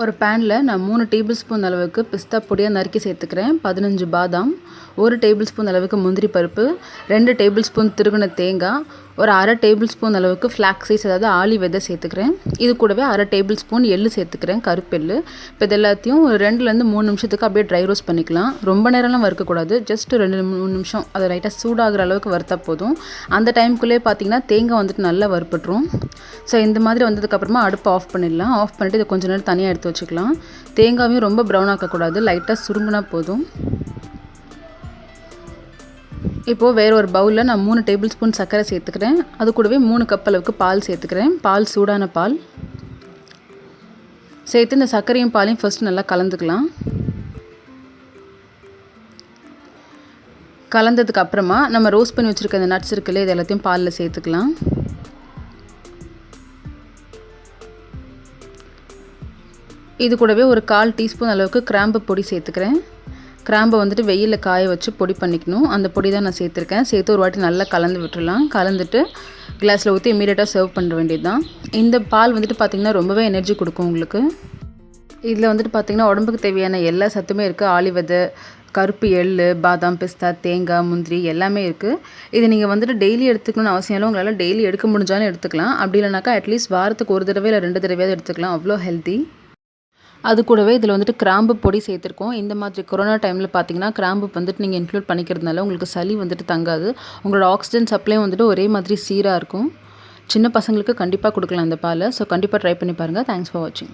ஒரு பேனில் நான் 3 டேபிள் ஸ்பூன் அளவுக்கு பிஸ்தா பொடியாக நறுக்கி சேர்த்துக்கிறேன். 15 பாதாம், 1 டேபிள் ஸ்பூன் அளவுக்கு முந்திரி பருப்பு, 2 டேபிள் ஸ்பூன் திருகுன தேங்காய், ஒரு அரை டேபிள் ஸ்பூன் அளவுக்கு ஃப்ளாக்ஸ் சீட்ஸ் அதாவது ஆளி விதை சேர்த்துக்கிறேன். இது கூடவே அரை டேபிள் ஸ்பூன் எள்ளு சேர்த்துக்கிறேன், கருப்பெள்ளு. இப்போ இது எல்லாத்தையும் ஒரு 2லேருந்து 3 நிமிஷத்துக்கு அப்படியே ட்ரை ரோஸ்ட் பண்ணிக்கலாம். ரொம்ப நேரம்லாம் வறுக்கக்கூடாது, ஜஸ்ட் 2-3 நிமிஷம் அதை லைட்டாக சூடாகிற அளவுக்கு வறுத்தா போதும். அந்த டைமுக்குள்ளே பார்த்தீங்கன்னா தேங்காய் வந்துட்டு நல்லா வறுப்பட்டுரும். ஸோ இந்த மாதிரி வந்ததுக்கப்புறமா அடுப்பை ஆஃப் பண்ணிடலாம். ஆஃப் பண்ணிவிட்டு இதை கொஞ்சம் நேரம் தனியாக எடுத்து வச்சுக்கலாம். தேங்காயும் ரொம்ப ப்ரௌன் ஆக்கக்கூடாது, லைட்டாக சுருங்கினா போதும். இப்போது வேறு ஒரு பவுலில் நான் 3 டேபிள் ஸ்பூன் சர்க்கரை சேர்த்துக்கிறேன். அது கூடவே 3 கப் அளவுக்கு பால் சேர்த்துக்கிறேன். பால் சூடான பால் சேர்த்து இந்த சர்க்கரையும் பாலையும் ஃபஸ்ட்டு நல்லா கலந்துக்கலாம். கலந்ததுக்கு அப்புறமா நம்ம ரோஸ்ட் பண்ணி வச்சுருக்க அந்த நட்ஸ் இருக்குல்ல, இது எல்லாத்தையும் பாலில் சேர்த்துக்கலாம். இது கூடவே ஒரு 1/4 டீஸ்பூன் அளவுக்கு கிராம்பு பொடி சேர்த்துக்கிறேன். கிராம்பை வந்துட்டு வெயிலில் காய வச்சு பொடி பண்ணிக்கணும். அந்த பொடி தான் நான் சேர்த்துருக்கேன். சேர்த்து ஒரு வாட்டி நல்லா கலந்து விட்டுடலாம். கலந்துட்டு கிளாஸில் ஊற்றி இமீடியட்டாக சர்வ் பண்ண வேண்டியது தான். இந்த பால் வந்துட்டு பார்த்திங்கன்னா ரொம்பவே எனர்ஜி கொடுக்கும் உங்களுக்கு. இதில் வந்துட்டு பார்த்திங்கன்னா உடம்புக்கு தேவையான எல்லா சத்துமே இருக்குது. ஆளி விதை, கருப்பு எள்ளு, பாதாம், பிஸ்தா, தேங்காய், முந்திரி எல்லாமே இருக்குது. இது நீங்கள் வந்துட்டு டெய்லி எடுத்துக்கணும்னு அவசியம் இல்லை. உங்களால் டெய்லி எடுக்க முடிஞ்சாலும் எடுத்துக்கலாம். அப்படி இல்லைனாக்கா அட்லீஸ்ட் வாரத்துக்கு ஒரு தடவை இல்லை 2 தடவையாவது எடுத்துக்கலாம். அவ்வளோ ஹெல்த்தி. அது கூடவே இதில் வந்துட்டு கிராம்பு பொடி சேர்த்துருக்கோம். இந்த மாதிரி கொரோனா டைமில் பார்த்தீங்கன்னா கிராம்பு வந்துட்டு நீங்கள் இன்க்ளூட் பண்ணிக்கிறதுனால உங்களுக்கு சளி வந்துட்டு தங்காது. உங்களோட ஆக்சிஜன் சப்ளையும் வந்துட்டு ஒரே மாதிரி சீராக இருக்கும். சின்ன பசங்களுக்கு கண்டிப்பாக கொடுக்கலாம் இந்த பாலை. ஸோ கண்டிப்பாக ட்ரை பண்ணி பாருங்கள். தேங்க்ஸ் ஃபார் வாட்சிங்.